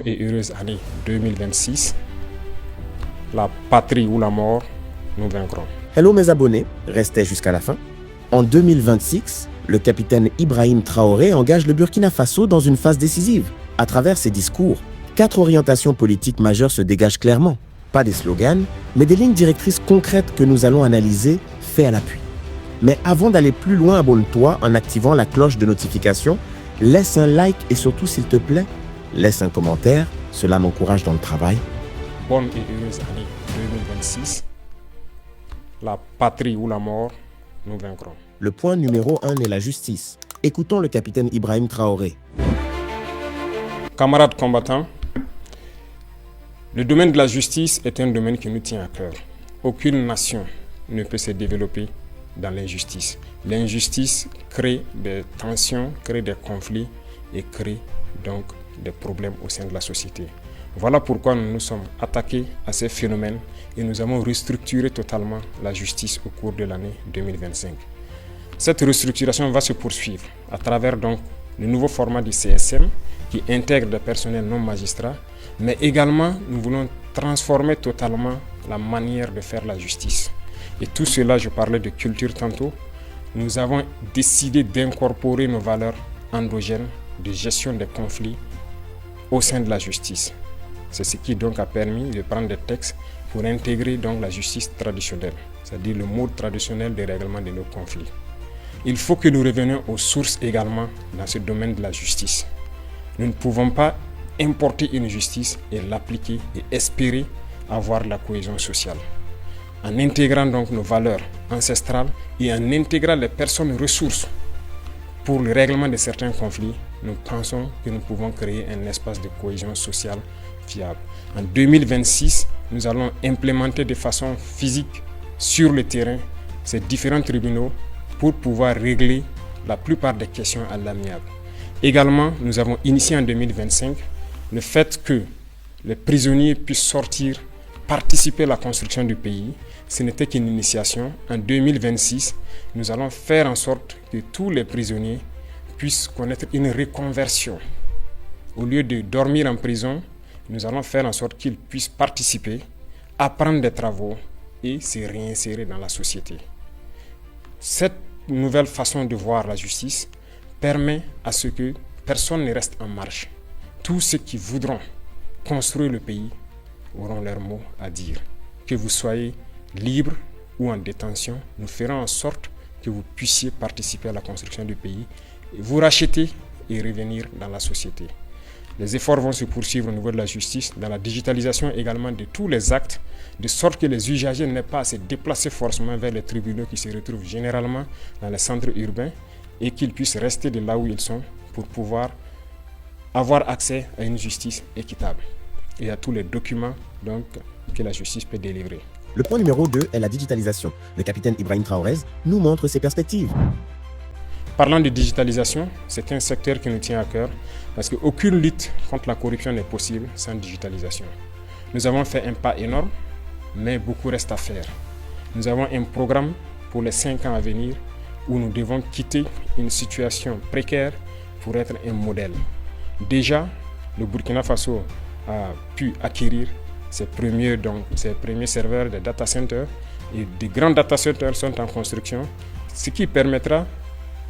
Et heureuse année 2026, la patrie ou la mort, nous vaincrons. Hello mes abonnés, restez jusqu'à la fin. En 2026, le capitaine Ibrahim Traoré engage le Burkina Faso dans une phase décisive. À travers ses discours, 4 orientations politiques majeures se dégagent clairement. Pas des slogans, mais des lignes directrices concrètes que nous allons analyser, fait à l'appui. Mais avant d'aller plus loin, abonne-toi en activant la cloche de notification, laisse un like et surtout, s'il te plaît, laisse un commentaire, cela m'encourage dans le travail. Bonne et heureuse année 2026, la patrie ou la mort, nous vaincrons. Le point numéro 1 est la justice. Écoutons le capitaine Ibrahim Traoré. Camarades combattants, le domaine de la justice est un domaine qui nous tient à cœur. Aucune nation ne peut se développer dans l'injustice. L'injustice crée des tensions, crée des conflits et crée donc des problèmes au sein de la société. Voilà pourquoi nous nous sommes attaqués à ces phénomènes et nous avons restructuré totalement la justice au cours de l'année 2025. Cette restructuration va se poursuivre à travers donc le nouveau format du CSM qui intègre des personnels non magistrats, mais également nous voulons transformer totalement la manière de faire la justice. Et tout cela, je parlais de culture tantôt, nous avons décidé d'incorporer nos valeurs endogènes de gestion des conflits au sein de la justice. C'est ce qui donc a permis de prendre des textes pour intégrer donc la justice traditionnelle, c'est-à-dire le mode traditionnel de règlement de nos conflits. Il faut que nous revenions aux sources également dans ce domaine de la justice. Nous ne pouvons pas importer une justice et l'appliquer et espérer avoir la cohésion sociale. En intégrant donc nos valeurs ancestrales et en intégrant les personnes ressources pour le règlement de certains conflits, nous pensons que nous pouvons créer un espace de cohésion sociale fiable. En 2026, nous allons implémenter de façon physique sur le terrain ces différents tribunaux pour pouvoir régler la plupart des questions à l'amiable. Également, nous avons initié en 2025 le fait que les prisonniers puissent sortir, participer à la construction du pays. Ce n'était qu'une initiation. En 2026, nous allons faire en sorte que tous les prisonniers puissent connaître une reconversion. Au lieu de dormir en prison, nous allons faire en sorte qu'ils puissent participer, apprendre des travaux et se réinsérer dans la société. Cette nouvelle façon de voir la justice permet à ce que personne ne reste en marge. Tous ceux qui voudront construire le pays auront leur mot à dire. Que vous soyez libre ou en détention, nous ferons en sorte que vous puissiez participer à la construction du pays, vous racheter et revenir dans la société. Les efforts vont se poursuivre au niveau de la justice, dans la digitalisation également de tous les actes, de sorte que les usagers n'aient pas à se déplacer forcément vers les tribunaux qui se retrouvent généralement dans les centres urbains et qu'ils puissent rester de là où ils sont pour pouvoir avoir accès à une justice équitable et à tous les documents donc, que la justice peut délivrer. Le point numéro 2 est la digitalisation. Le capitaine Ibrahim Traoré nous montre ses perspectives. Parlant de digitalisation, c'est un secteur qui nous tient à cœur parce qu'aucune lutte contre la corruption n'est possible sans digitalisation. Nous avons fait un pas énorme, mais beaucoup reste à faire. Nous avons un programme pour les 5 ans à venir où nous devons quitter une situation précaire pour être un modèle. Déjà, le Burkina Faso a pu acquérir ses premiers serveurs de data centers et des grands data centers sont en construction, ce qui permettra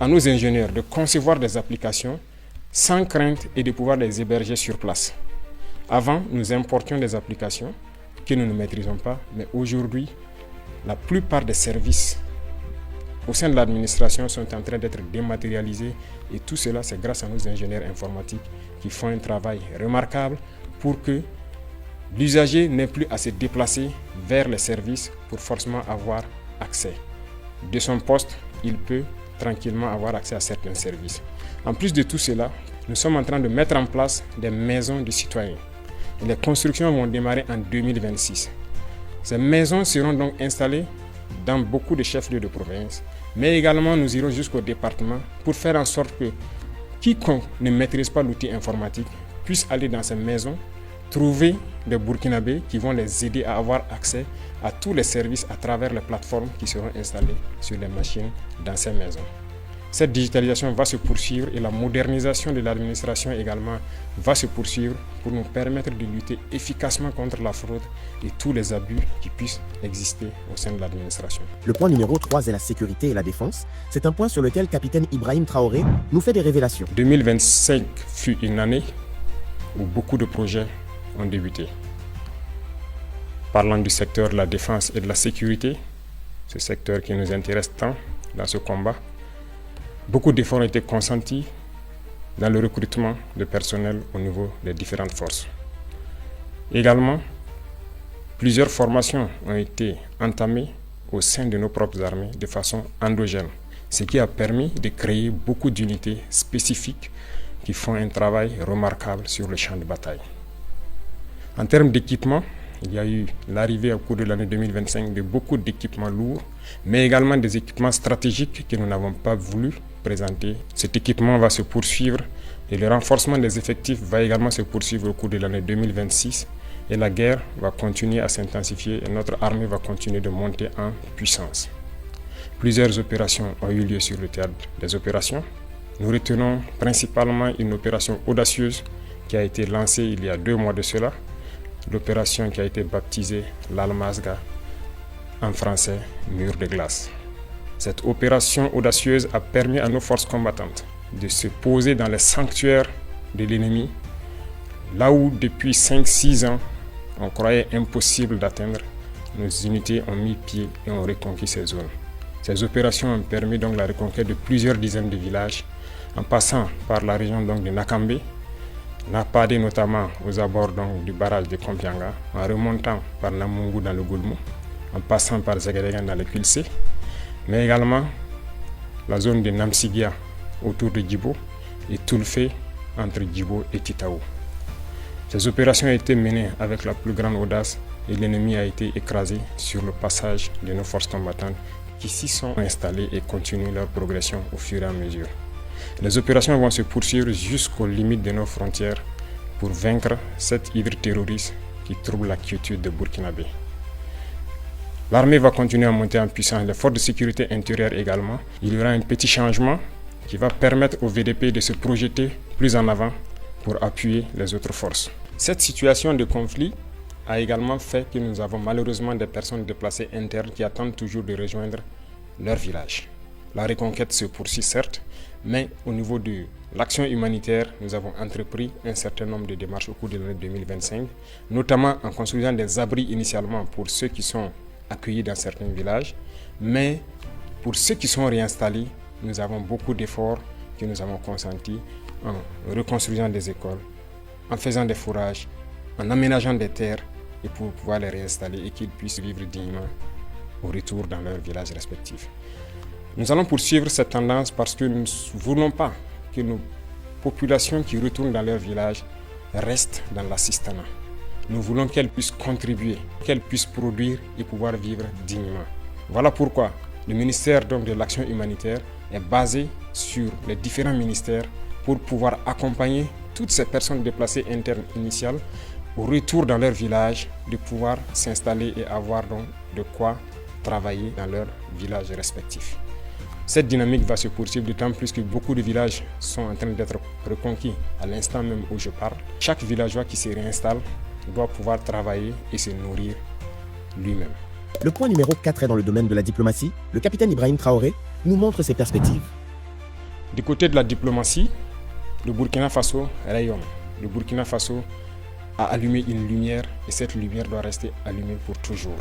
à nos ingénieurs de concevoir des applications sans crainte et de pouvoir les héberger sur place. Avant, nous importions des applications que nous ne maîtrisons pas, mais aujourd'hui, la plupart des services au sein de l'administration sont en train d'être dématérialisés et tout cela, c'est grâce à nos ingénieurs informatiques qui font un travail remarquable pour que l'usager n'ait plus à se déplacer vers les services pour forcément avoir accès. De son poste, il peut tranquillement avoir accès à certains services. En plus de tout cela, nous sommes en train de mettre en place des maisons de citoyens. Et les constructions vont démarrer en 2026. Ces maisons seront donc installées dans beaucoup de chefs-lieux de province, mais également nous irons jusqu'au département pour faire en sorte que quiconque ne maîtrise pas l'outil informatique puisse aller dans ces maisons, trouver des Burkinabés qui vont les aider à avoir accès à tous les services à travers les plateformes qui seront installées sur les machines dans ces maisons. Cette digitalisation va se poursuivre et la modernisation de l'administration également va se poursuivre pour nous permettre de lutter efficacement contre la fraude et tous les abus qui puissent exister au sein de l'administration. Le point numéro 3 est la sécurité et la défense. C'est un point sur lequel capitaine Ibrahim Traoré nous fait des révélations. 2025 fut une année où beaucoup de projets ont débuté. Parlant du secteur de la défense et de la sécurité, ce secteur qui nous intéresse tant dans ce combat, beaucoup d'efforts ont été consentis dans le recrutement de personnel au niveau des différentes forces. Également, plusieurs formations ont été entamées au sein de nos propres armées de façon endogène, ce qui a permis de créer beaucoup d'unités spécifiques qui font un travail remarquable sur le champ de bataille. En termes d'équipement, il y a eu l'arrivée au cours de l'année 2025 de beaucoup d'équipements lourds, mais également des équipements stratégiques que nous n'avons pas voulu présenter. Cet équipement va se poursuivre et le renforcement des effectifs va également se poursuivre au cours de l'année 2026 et la guerre va continuer à s'intensifier et notre armée va continuer de monter en puissance. Plusieurs opérations ont eu lieu sur le théâtre des opérations. Nous retenons principalement une opération audacieuse qui a été lancée il y a 2 mois de cela, l'opération qui a été baptisée l'Almazga, en français mur de glace. Cette opération audacieuse a permis à nos forces combattantes de se poser dans les sanctuaires de l'ennemi, là où depuis 5-6 ans, on croyait impossible d'atteindre. Nos unités ont mis pied et ont reconquis ces zones. Ces opérations ont permis donc la reconquête de plusieurs dizaines de villages, en passant par la région donc de Nakambe, Napade notamment aux abords donc, du barrage de Kompianga, en remontant par Namungu dans le Goulmou, en passant par Zagadegan dans le Kulse, mais également la zone de Namsigia autour de Djibo et Toulfé entre Djibo et Titaou. Ces opérations ont été menées avec la plus grande audace et l'ennemi a été écrasé sur le passage de nos forces combattantes qui s'y sont installées et continuent leur progression au fur et à mesure. Les opérations vont se poursuivre jusqu'aux limites de nos frontières pour vaincre cette hydre terroriste qui trouble la quiétude de Burkinabé. L'armée va continuer à monter en puissance, les forces de sécurité intérieure également. Il y aura un petit changement qui va permettre au VDP de se projeter plus en avant pour appuyer les autres forces. Cette situation de conflit a également fait que nous avons malheureusement des personnes déplacées internes qui attendent toujours de rejoindre leur village. La reconquête se poursuit certes, mais au niveau de l'action humanitaire, nous avons entrepris un certain nombre de démarches au cours de l'année 2025, notamment en construisant des abris initialement pour ceux qui sont accueillis dans certains villages, mais pour ceux qui sont réinstallés, nous avons beaucoup d'efforts que nous avons consentis en reconstruisant des écoles, en faisant des fourrages, en aménageant des terres et pour pouvoir les réinstaller et qu'ils puissent vivre dignement au retour dans leurs villages respectifs. Nous allons poursuivre cette tendance parce que nous ne voulons pas que nos populations qui retournent dans leur village restent dans l'assistanat. Nous voulons qu'elles puissent contribuer, qu'elles puissent produire et pouvoir vivre dignement. Voilà pourquoi le ministère donc, de l'Action humanitaire est basé sur les différents ministères pour pouvoir accompagner toutes ces personnes déplacées internes initiales au retour dans leur village, de pouvoir s'installer et avoir donc de quoi travailler dans leur village respectif. Cette dynamique va se poursuivre d'autant plus que beaucoup de villages sont en train d'être reconquis à l'instant même où je parle. Chaque villageois qui se réinstalle doit pouvoir travailler et se nourrir lui-même. Le point numéro 4 est dans le domaine de la diplomatie. Le capitaine Ibrahim Traoré nous montre ses perspectives. Du côté de la diplomatie, le Burkina Faso rayonne. Le Burkina Faso a allumé une lumière et cette lumière doit rester allumée pour toujours.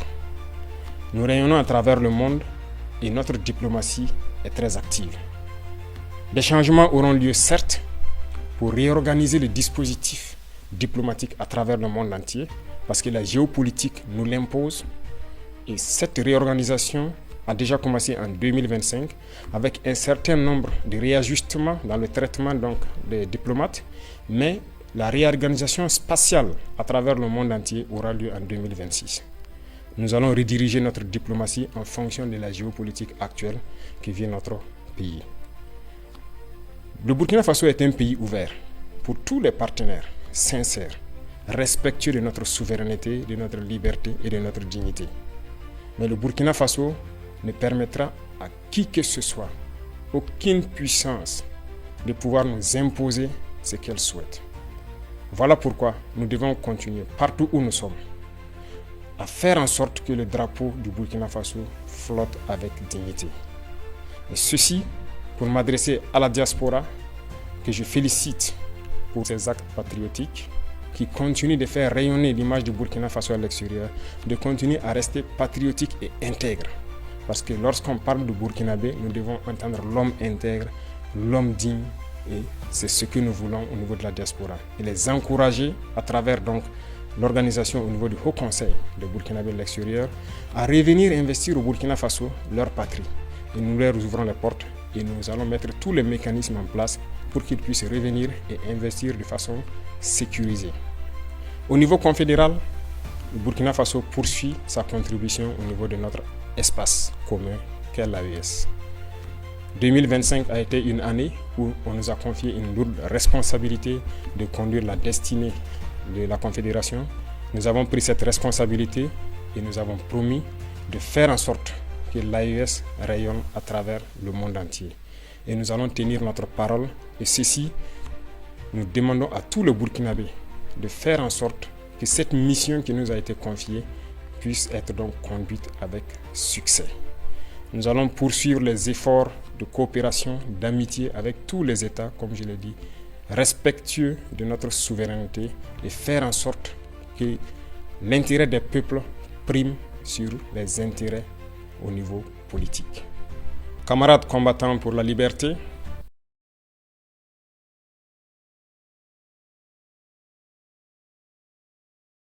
Nous rayonnons à travers le monde et notre diplomatie est très active. Des changements auront lieu certes pour réorganiser le dispositif diplomatique à travers le monde entier parce que la géopolitique nous l'impose et cette réorganisation a déjà commencé en 2025 avec un certain nombre de réajustements dans le traitement donc, des diplomates, mais la réorganisation spatiale à travers le monde entier aura lieu en 2026. Nous allons rediriger notre diplomatie en fonction de la géopolitique actuelle qui vit notre pays. Le Burkina Faso est un pays ouvert pour tous les partenaires, sincères, respectueux de notre souveraineté, de notre liberté et de notre dignité. Mais le Burkina Faso ne permettra à qui que ce soit aucune puissance de pouvoir nous imposer ce qu'elle souhaite. Voilà pourquoi nous devons continuer, partout où nous sommes, à faire en sorte que le drapeau du Burkina Faso flotte avec dignité. Et ceci pour m'adresser à la diaspora, que je félicite pour ses actes patriotiques, qui continuent de faire rayonner l'image du Burkina Faso à l'extérieur, de continuer à rester patriotique et intègre. Parce que lorsqu'on parle du Burkinabé, nous devons entendre l'homme intègre, l'homme digne, et c'est ce que nous voulons au niveau de la diaspora. Et les encourager à travers donc l'organisation au niveau du Haut Conseil de Burkinabé de l'extérieur à revenir investir au Burkina Faso, leur patrie. Et nous leur ouvrons les portes et nous allons mettre tous les mécanismes en place pour qu'ils puissent revenir et investir de façon sécurisée. Au niveau confédéral, le Burkina Faso poursuit sa contribution au niveau de notre espace commun qu'est l'AES. 2025 a été une année où on nous a confié une lourde responsabilité de conduire la destinée de la Confédération. Nous avons pris cette responsabilité et nous avons promis de faire en sorte que l'AES rayonne à travers le monde entier. Et nous allons tenir notre parole. Et ceci, nous demandons à tout le Burkinabé de faire en sorte que cette mission qui nous a été confiée puisse être donc conduite avec succès. Nous allons poursuivre les efforts de coopération, d'amitié avec tous les États, comme je l'ai dit, respectueux de notre souveraineté et faire en sorte que l'intérêt des peuples prime sur les intérêts au niveau politique. Camarades combattants pour la liberté,